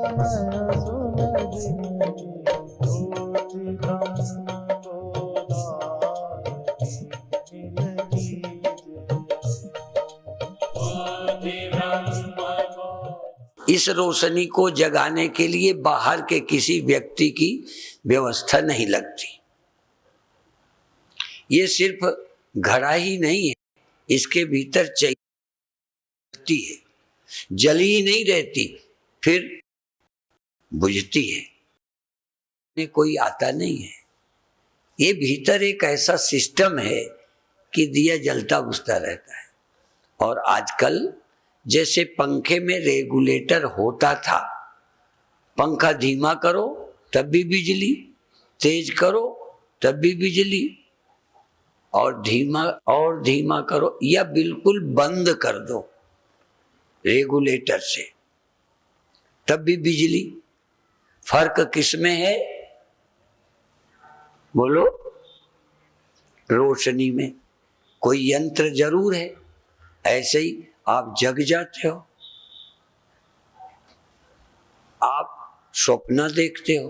इस रोशनी को जगाने के लिए बाहर के किसी व्यक्ति की व्यवस्था नहीं लगती। ये सिर्फ घड़ा ही नहीं है, इसके भीतर चलती है, जली ही नहीं रहती, फिर बुझती है। कोई आता नहीं है। ये भीतर एक ऐसा सिस्टम है कि दिया जलता बुझता रहता है। और आजकल जैसे पंखे में रेगुलेटर होता था, पंखा धीमा करो तब भी बिजली, तेज करो तब भी बिजली, और धीमा करो या बिल्कुल बंद कर दो रेगुलेटर से तब भी बिजली। फर्क किसमें है? बोलो। रोशनी में। कोई यंत्र जरूर है। ऐसे ही आप जग जाते हो, आप स्वप्न देखते हो,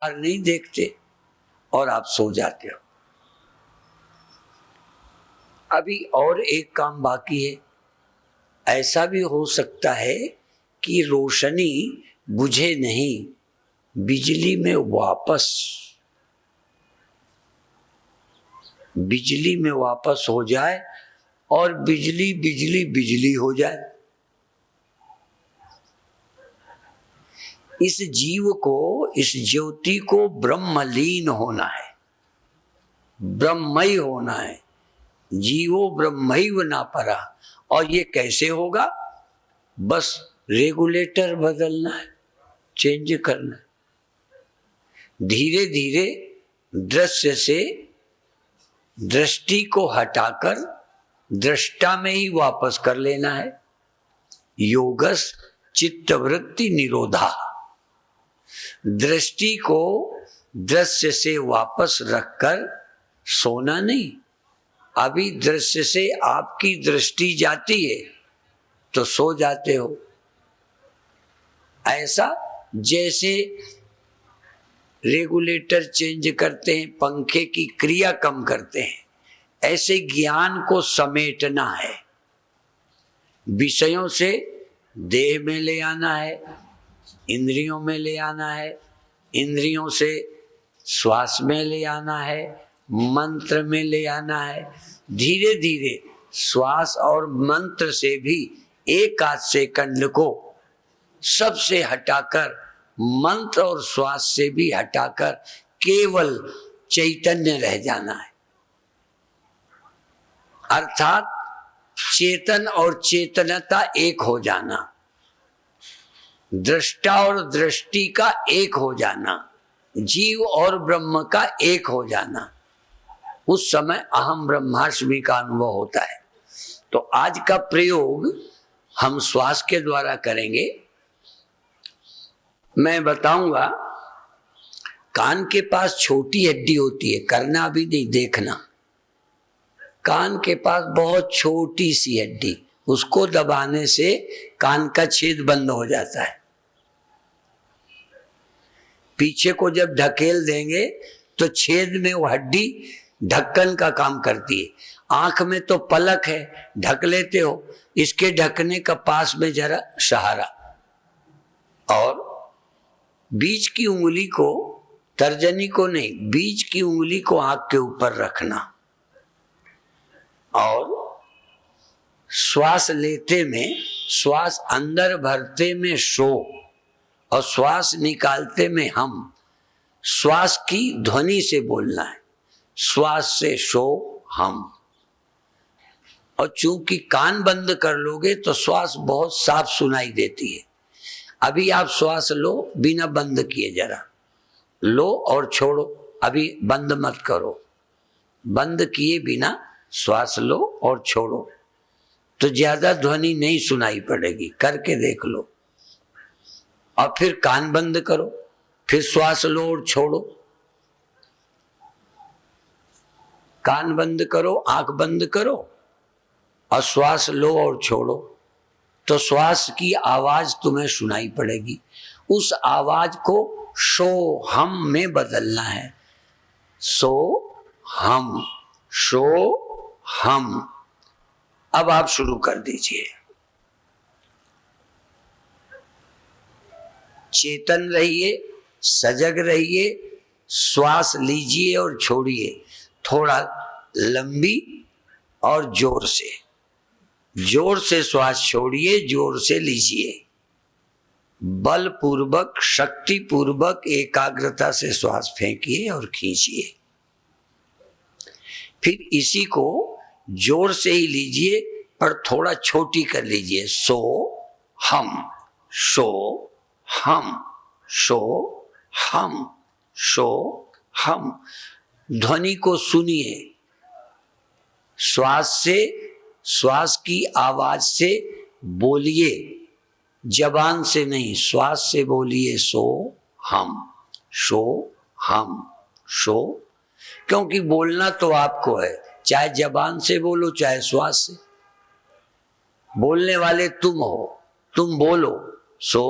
और नहीं देखते, और आप सो जाते हो। अभी और एक काम बाकी है। ऐसा भी हो सकता है कि रोशनी बुझे नहीं, बिजली में वापस हो जाए और बिजली हो जाए। इस जीव को, इस ज्योति को ब्रह्मलीन होना है, ब्रह्ममय होना है। जीवो ब्रह्मैव न परा। और ये कैसे होगा? बस रेगुलेटर बदलना है, चेंज करना है। धीरे धीरे दृश्य से दृष्टि को हटाकर दृष्टा में ही वापस कर लेना है। योगस चित्तवृत्ति निरोधा। दृष्टि को दृश्य से वापस रखकर सोना नहीं। अभी दृश्य से आपकी दृष्टि जाती है तो सो जाते हो। ऐसा जैसे रेगुलेटर चेंज करते हैं, पंखे की क्रिया कम करते हैं, ऐसे ज्ञान को समेटना है। विषयों से देह में ले आना है, इंद्रियों में ले आना है, इंद्रियों से श्वास में ले आना है, मंत्र में ले आना है। धीरे धीरे श्वास और मंत्र से भी एक आध सेकंड को सबसे हटाकर, मंत्र और श्वास से भी हटाकर केवल चैतन्य रह जाना है। अर्थात चेतन और चेतनता एक हो जाना, दृष्टा और दृष्टि का एक हो जाना, जीव और ब्रह्म का एक हो जाना। उस समय अहम ब्रह्मास्मि का अनुभव होता है। तो आज का प्रयोग हम श्वास के द्वारा करेंगे। मैं बताऊंगा, कान के पास छोटी हड्डी होती है, करना भी नहीं, देखना। कान के पास बहुत छोटी सी हड्डी, उसको दबाने से कान का छेद बंद हो जाता है। पीछे को जब ढकेल देंगे तो छेद में वो हड्डी ढक्कन का काम करती है। आंख में तो पलक है, ढक लेते हो, इसके ढकने का पास में जरा सहारा, और बीच की उंगली को, तर्जनी को नहीं, बीच की उंगली को आंख के ऊपर रखना। और श्वास लेते में, श्वास अंदर भरते में शो, और श्वास निकालते में हम। श्वास की ध्वनि से बोलना है, श्वास से शो हम। और चूंकि कान बंद कर लोगे तो श्वास बहुत साफ सुनाई देती है। अभी आप श्वास लो बिना बंद किए, जरा लो और छोड़ो, अभी बंद मत करो, बंद किए बिना श्वास लो और छोड़ो, तो ज्यादा ध्वनि नहीं सुनाई पड़ेगी। करके देख लो। और फिर कान बंद करो, फिर श्वास लो और छोड़ो। कान बंद करो, आंख बंद करो और श्वास लो और छोड़ो, तो श्वास की आवाज तुम्हें सुनाई पड़ेगी। उस आवाज को सो हम में बदलना है। सो हम, सो हम। अब आप शुरू कर दीजिए। चेतन रहिए, सजग रहिए, श्वास लीजिए और छोड़िए, थोड़ा लंबी और जोर से। जोर से श्वास छोड़िए, जोर से लीजिए। बलपूर्वक, शक्ति पूर्वक, एकाग्रता से श्वास फेंकिए और खींचिए। फिर इसी को जोर से ही लीजिए, पर थोड़ा छोटी कर लीजिए। सो हम, सो हम, सो हम, सो हम। ध्वनि को सुनिए, श्वास से, श्वास की आवाज से बोलिए, जबान से नहीं, श्वास से बोलिए। सो हम, सो हम, सो। क्योंकि बोलना तो आपको है, चाहे जबान से बोलो चाहे श्वास से। बोलने वाले तुम हो, तुम बोलो सो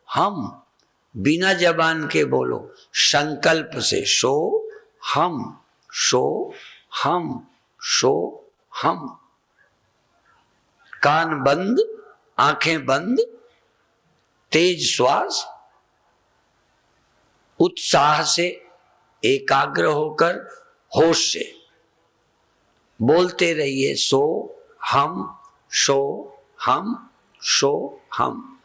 हम। बिना जबान के बोलो, संकल्प से। सो हम, सो हम, सो हम। कान बंद, आंखें बंद, तेज श्वास, उत्साह से, एकाग्र होकर, होश से बोलते रहिए। सो हम, सो हम, सो हम।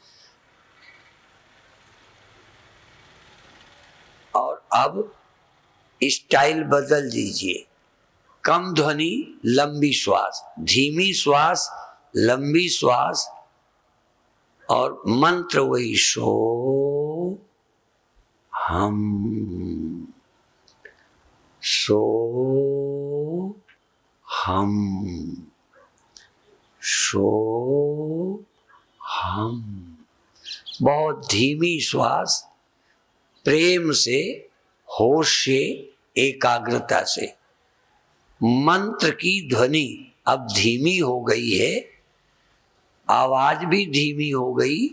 और अब स्टाइल बदल दीजिए। कम ध्वनि, लंबी श्वास, धीमी श्वास, लंबी श्वास, और मंत्र वही। सो हम, सो हम, सो हम। बहुत धीमी श्वास, प्रेम से, होश से, एकाग्रता से। मंत्र की ध्वनि अब धीमी हो गई है, आवाज भी धीमी हो गई,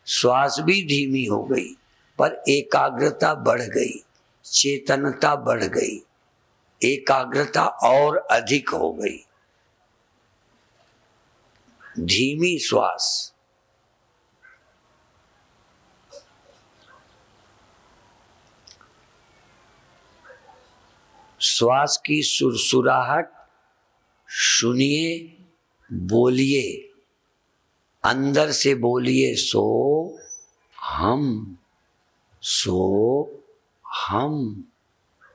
श्वास भी धीमी हो गई, पर एकाग्रता बढ़ गई, चेतनता बढ़ गई, एकाग्रता और अधिक हो गई। धीमी श्वास, श्वास की सुरसुराहट सुनिए, बोलिए, अंदर से बोलिए। सो हम, सो हम,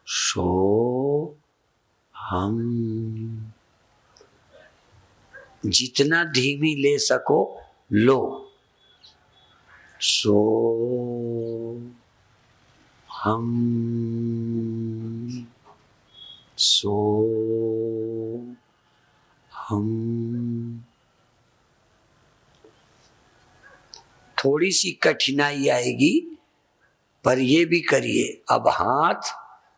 सो हम। जितना धीमी ले सको लो। सो हम, सो हम। थोड़ी सी कठिनाई आएगी, पर ये भी करिए। अब हाथ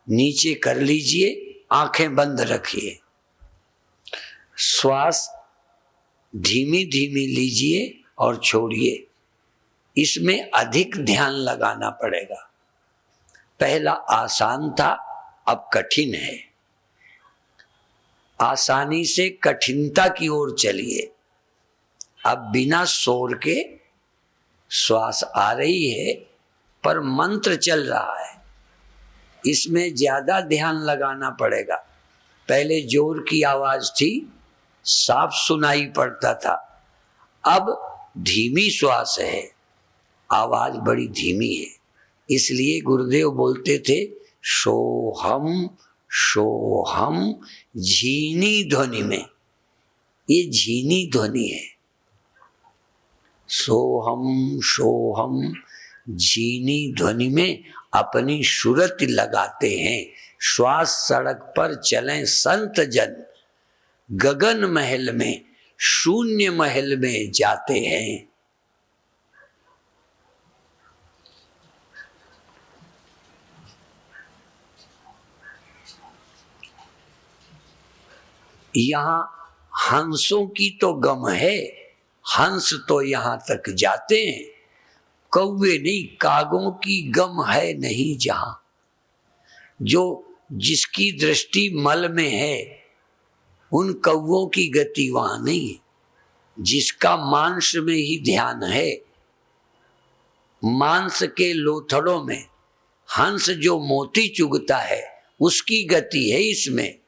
नीचे कर लीजिए, आंखें बंद रखिए, श्वास धीमी धीमी लीजिए और छोड़िए। इसमें अधिक ध्यान लगाना पड़ेगा। पहला आसान था, अब कठिन है। आसानी से कठिनता की ओर चलिए। अब बिना शोर के श्वास आ रही है, पर मंत्र चल रहा है, इसमें ज्यादा ध्यान लगाना पड़ेगा। पहले जोर की आवाज थी, साफ सुनाई पड़ता था, अब धीमी श्वास है, आवाज बड़ी धीमी है। इसलिए गुरुदेव बोलते थे सोहम, सोहम, झीनी ध्वनि में। ये झीनी ध्वनि है। सोहम, सोहम, झीनी ध्वनि में अपनी सूरत लगाते हैं। श्वास सड़क पर चलें संत जन, गगन महल में, शून्य महल में जाते हैं। यहां हंसों की तो गम है, हंस तो यहाँ तक जाते हैं, कौवे नहीं कागों की गम है नहीं जहां। जो जिसकी दृष्टि मल में है उन कौवों की गति वहां नहीं है। जिसका मांस में ही ध्यान है, मांस के लोथड़ों में हंस जो मोती चुगता है उसकी गति है इसमें।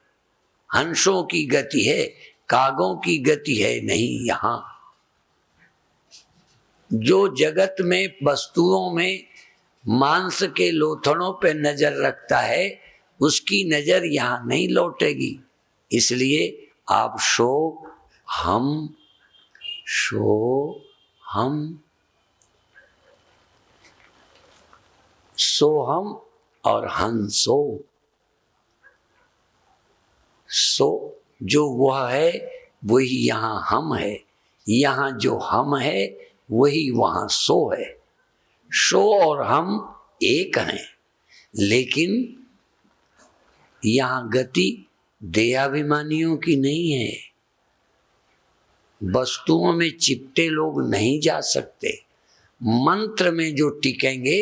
हंसों की गति है, कागों की गति है नहीं यहां। जो जगत में वस्तुओं में मांस के लोथड़ों पे नजर रखता है उसकी नजर यहां नहीं लौटेगी। इसलिए आप सो हम सोहम और हंसो। सो जो वह है वही यहाँ हम है, यहाँ जो हम है वही वहाँ सो है। सो और हम एक हैं, लेकिन यहाँ गति देहाभिमानियों की नहीं है। वस्तुओं में चिपटे लोग नहीं जा सकते। मंत्र में जो टिकेंगे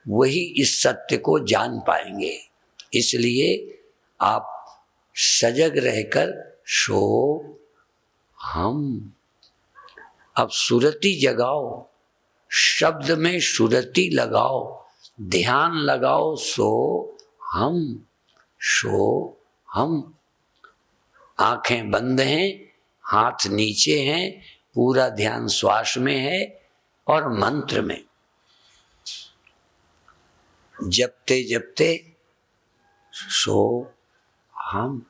वही इस सत्य को जान पाएंगे। इसलिए आप सजग रहकर सो हम। अब सुरति जगाओ, शब्द में सुरति लगाओ, ध्यान लगाओ। सो हम आंखें बंद हैं, हाथ नीचे हैं, पूरा ध्यान श्वास में है और मंत्र में। जपते जपते सो हम।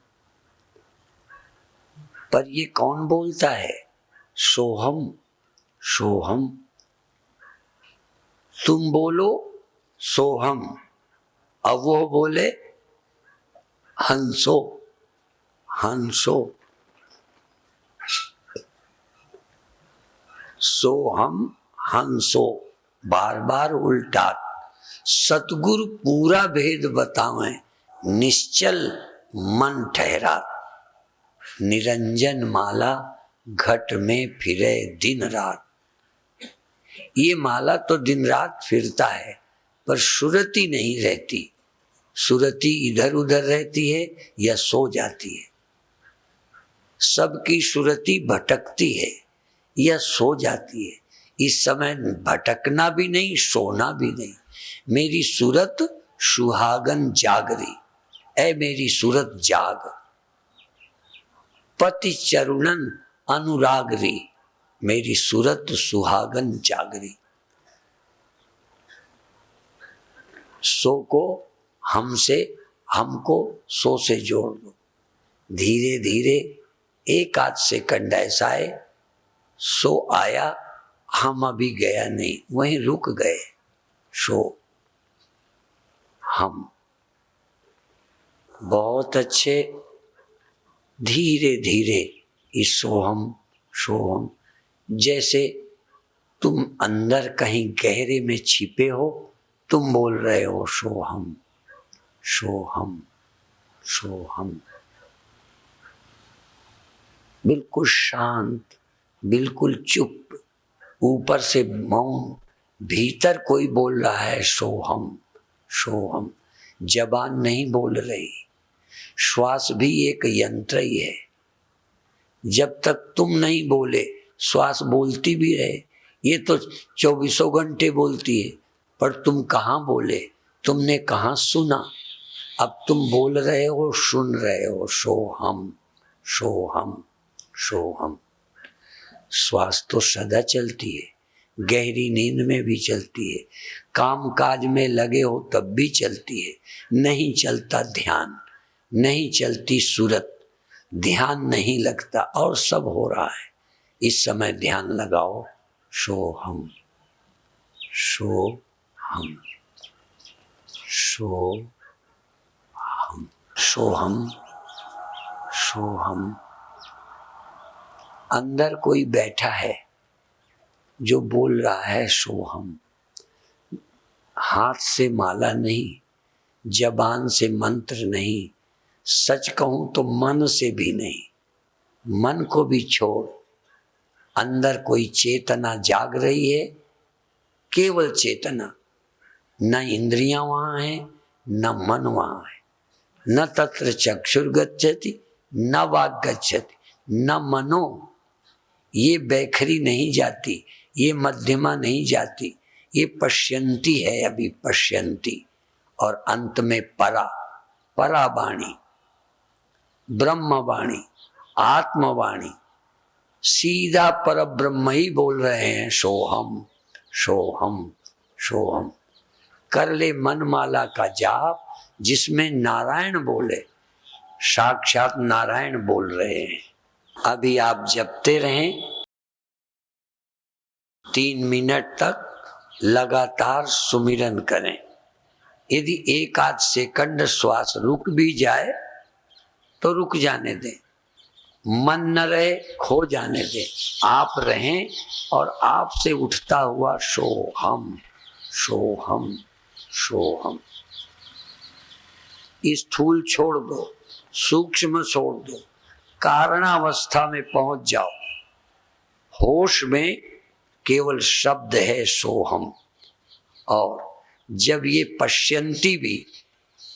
पर ये कौन बोलता है? सोहम सोहम। तुम बोलो सोहम, अब वो बोले हंसो हंसो। सोहम हंसो बार बार उल्टा। सतगुरु पूरा भेद बतावें, निश्चल मन ठहरा। निरंजन माला घट में फिरे दिन रात। ये माला तो दिन रात फिरता है पर सुरति नहीं रहती। सुरति इधर उधर रहती है या सो जाती है। सबकी सुरति भटकती है या सो जाती है। इस समय भटकना भी नहीं, सोना भी नहीं। मेरी सूरत सुहागन जागरी, ऐ मेरी सूरत जाग। पति चरुणन अनुरागरी, मेरी सूरत सुहागन जागरी। सो को हमसे, हमको सो से जोड़ दो। धीरे धीरे एक आध सेकंड ऐसा है, सो आया, हम अभी गया नहीं, वहीं रुक गए। सो हम बहुत अच्छे। धीरे धीरे इस सोहम जैसे तुम अंदर कहीं गहरे में छिपे हो, तुम बोल रहे हो सोहम सोहम सोहम। बिल्कुल शांत, बिल्कुल चुप, ऊपर से मौन, भीतर कोई बोल रहा है सोहम सोहम। जबान नहीं बोल रही। श्वास भी एक यंत्र ही है। जब तक तुम नहीं बोले श्वास बोलती भी रहे। ये तो 24 घंटे बोलती है, पर तुम कहाँ बोले, तुमने कहाँ सुना। अब तुम बोल रहे हो, सुन रहे हो। सोहम सोहम सोहम। श्वास तो सदा चलती है, गहरी नींद में भी चलती है, काम काज में लगे हो तब भी चलती है। नहीं चलता ध्यान, नहीं चलती सूरत, ध्यान नहीं लगता और सब हो रहा है। इस समय ध्यान लगाओ। सोहम सोहम सोहम सोहम सोहम। अंदर कोई बैठा है जो बोल रहा है सोहम। हाथ से माला नहीं, जबान से मंत्र नहीं, सच कहूं तो मन से भी नहीं। मन को भी छोड़, अंदर कोई चेतना जाग रही है, केवल चेतना, न इंद्रियां वहां है, न मन वहां है। न तत्र चक्षुर्गच्छति न वाग गच्छति न मनो, ये बैखरी नहीं जाती, ये मध्यमा नहीं जाती, ये पश्यंती है, अभी पश्यंती। और अंत में परा, परावाणी, ब्रह्मवाणी, आत्मवाणी, सीधा पर ब्रह्म ही बोल रहे हैं, सोहम सोहम सोहम। कर ले मनमाला का जाप, जिसमें नारायण बोले, साक्षात नारायण बोल रहे हैं। अभी आप जपते रहें 3 मिनट तक लगातार सुमिरन करें। यदि एक आध सेकंड श्वास रुक भी जाए तो रुक जाने दें, मन न रहे खो जाने दें, आप रहें और आपसे उठता हुआ सोहम सोहम सोहम। स्थूल छोड़ दो, सूक्ष्म छोड़ दो, कारणावस्था में पहुंच जाओ। होश में केवल शब्द है सोहम। और जब ये पश्यंती भी,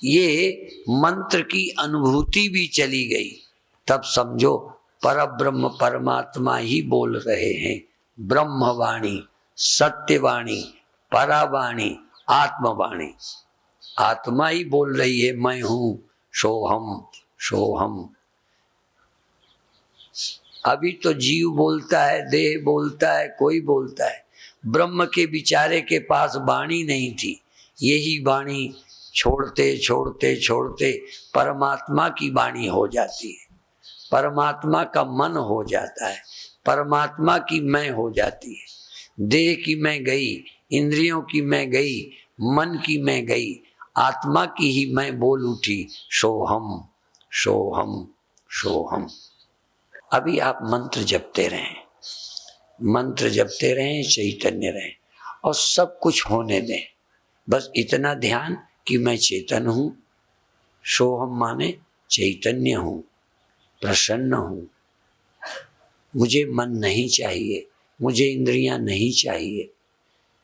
ये मंत्र की अनुभूति भी चली गई, तब समझो परब्रह्म परमात्मा ही बोल रहे हैं। ब्रह्मवाणी, सत्यवाणी, परावाणी, आत्मवाणी। आत्मा ही बोल रही है, मैं हूं सोहम सोहम। अभी तो जीव बोलता है, देह बोलता है, कोई बोलता है। ब्रह्म के बिचारे के पास वाणी नहीं थी, यही वाणी छोड़ते छोड़ते छोड़ते परमात्मा की वाणी हो जाती है, परमात्मा का मन हो जाता है, परमात्मा की मैं हो जाती है। देह की मैं गई, इंद्रियों की मैं गई, मन की मैं गई, आत्मा की ही मैं बोल उठी, सोहम सोहम सोहम। अभी आप मंत्र जपते रहें, मंत्र जपते रहें, चैतन्य रहें और सब कुछ होने दें। बस इतना ध्यान कि मैं चेतन हूं, सोहम माने चैतन्य हूं, प्रसन्न हूं, मुझे मन नहीं चाहिए, मुझे इंद्रियां नहीं चाहिए।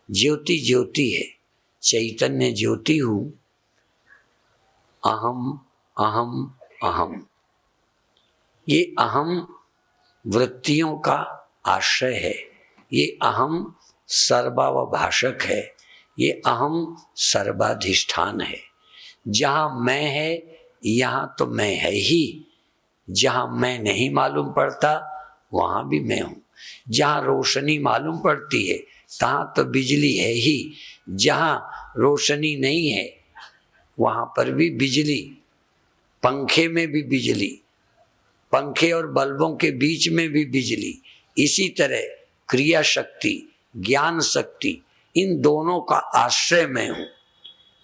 ज्योति ज्योति है, चैतन्य ज्योति हूं। अहम अहम अहम। ये अहम वृत्तियों का आश्रय है, ये अहम सर्वावभाषक है, ये अहम सर्वाधिष्ठान है। जहाँ मैं है यहाँ तो मैं है ही, जहाँ मैं नहीं मालूम पड़ता वहाँ भी मैं हूँ। जहाँ रोशनी मालूम पड़ती है तहाँ तो बिजली है ही, जहाँ रोशनी नहीं है वहाँ पर भी बिजली, पंखे में भी बिजली, पंखे और बल्बों के बीच में भी बिजली। इसी तरह क्रिया शक्ति, ज्ञान शक्ति, इन दोनों का आश्रय मैं हूं।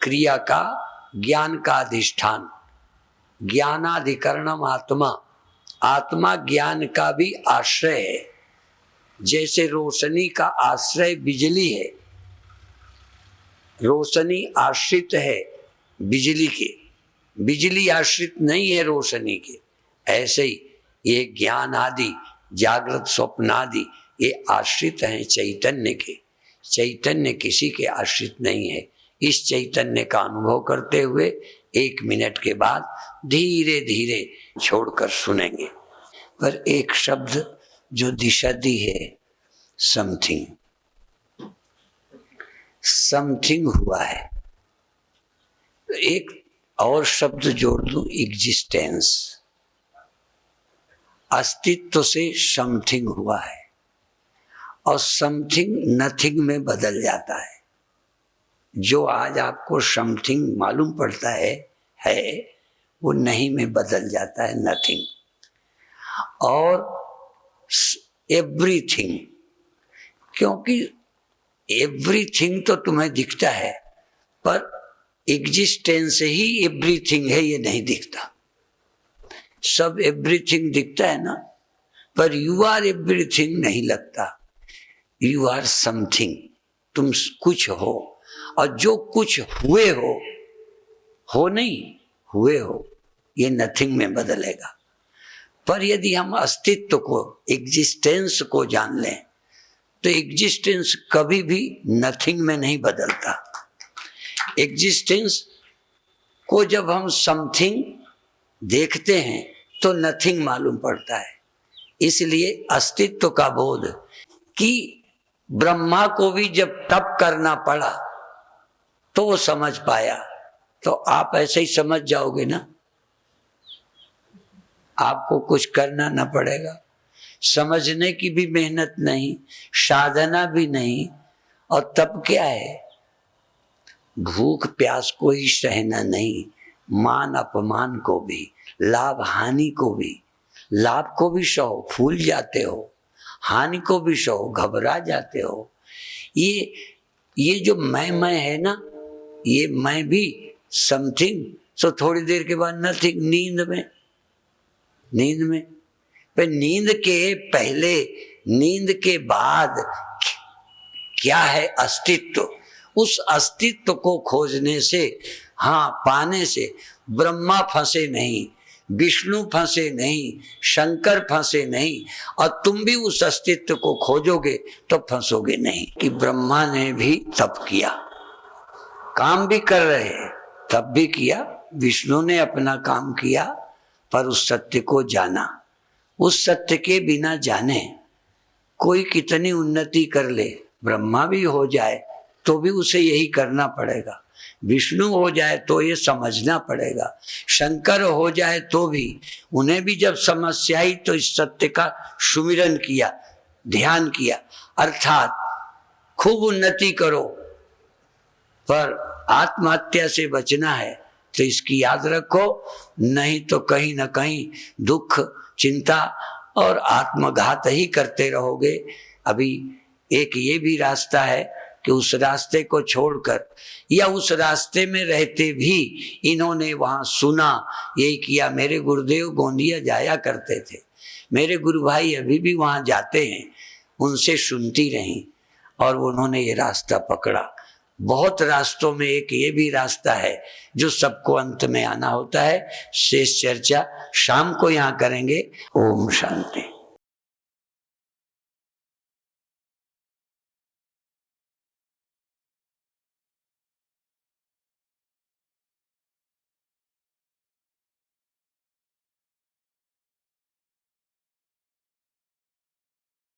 क्रिया का, ज्ञान का अधिष्ठान, ज्ञानाधिकरणम आत्मा, आत्मा ज्ञान का भी आश्रय है। जैसे रोशनी का आश्रय बिजली है, रोशनी आश्रित है बिजली के, बिजली आश्रित नहीं है रोशनी के। ऐसे ही ये ज्ञान आदि, जागृत स्वप्न आदि, ये आश्रित हैं चैतन्य के। चैतन्य किसी के आश्रित नहीं है। इस चैतन्य का अनुभव करते हुए 1 मिनट के बाद धीरे धीरे छोड़कर सुनेंगे। पर एक शब्द जो दिशा दी है, समथिंग, समथिंग हुआ है। एक और शब्द जोड़ दूं, एग्जिस्टेंस, अस्तित्व से समथिंग हुआ है। और समथिंग नथिंग में बदल जाता है। जो आज आपको समथिंग मालूम पड़ता है वो नहीं में बदल जाता है, नथिंग। और एवरीथिंग, क्योंकि एवरीथिंग तो तुम्हें दिखता है, पर एग्जिस्टेंस ही एवरीथिंग है ये नहीं दिखता। सब एवरीथिंग दिखता है ना, पर यू आर एवरीथिंग नहीं लगता। यू आर समथिंग, तुम कुछ हो। और जो कुछ हुए हो नहीं, हुए हो, ये नथिंग में बदलेगा। पर यदि हम अस्तित्व को, एग्जिस्टेंस को जान लें तो एग्जिस्टेंस कभी भी नथिंग में नहीं बदलता। एग्जिस्टेंस को जब हम समथिंग देखते हैं तो नथिंग मालूम पड़ता है। इसलिए अस्तित्व का बोध कि ब्रह्मा को भी जब तप करना पड़ा तो वो समझ पाया, तो आप ऐसे ही समझ जाओगे ना, आपको कुछ करना न पड़ेगा, समझने की भी मेहनत नहीं, साधना भी नहीं। और तब क्या है, भूख प्यास को ही सहना नहीं, मान अपमान को भी, लाभ हानि को भी, लाभ को भी सहो फूल जाते हो, हानि को भी सहो घबरा जाते हो। ये जो मैं है ना, ये मैं भी समथिंग, सो थोड़ी देर के बाद नथिंग। नींद में पर नींद के पहले, नींद के बाद क्या है अस्तित्व। उस अस्तित्व को खोजने से, हाँ पाने से, ब्रह्मा फंसे नहीं, विष्णु फंसे नहीं, शंकर फंसे नहीं, और तुम भी उस अस्तित्व को खोजोगे तो फंसोगे नहीं। कि ब्रह्मा ने भी तप किया, काम भी कर रहे हैं, तप भी किया, विष्णु ने अपना काम किया, पर उस सत्य को जाना। उस सत्य के बिना जाने कोई कितनी उन्नति कर ले, ब्रह्मा भी हो जाए तो भी उसे यही करना पड़ेगा, विष्णु हो जाए तो ये समझना पड़ेगा, शंकर हो जाए तो भी, उन्हें भी जब समस्या आई तो इस सत्य का सुमिरन किया, ध्यान किया। अर्थात खूब उन्नति करो, पर आत्महत्या से बचना है तो इसकी याद रखो, नहीं तो कहीं ना कहीं दुख, चिंता और आत्मघात ही करते रहोगे। अभी एक ये भी रास्ता है कि उस रास्ते को छोड़कर, या उस रास्ते में रहते भी इन्होंने वहाँ सुना, यही किया। मेरे गुरुदेव गोंदिया जाया करते थे, मेरे गुरु भाई अभी भी वहाँ जाते हैं, उनसे सुनती रहीं और उन्होंने ये रास्ता पकड़ा। बहुत रास्तों में एक ये भी रास्ता है जो सबको अंत में आना होता है। शेष चर्चा शाम को यहाँ करेंगे। ओम शांति।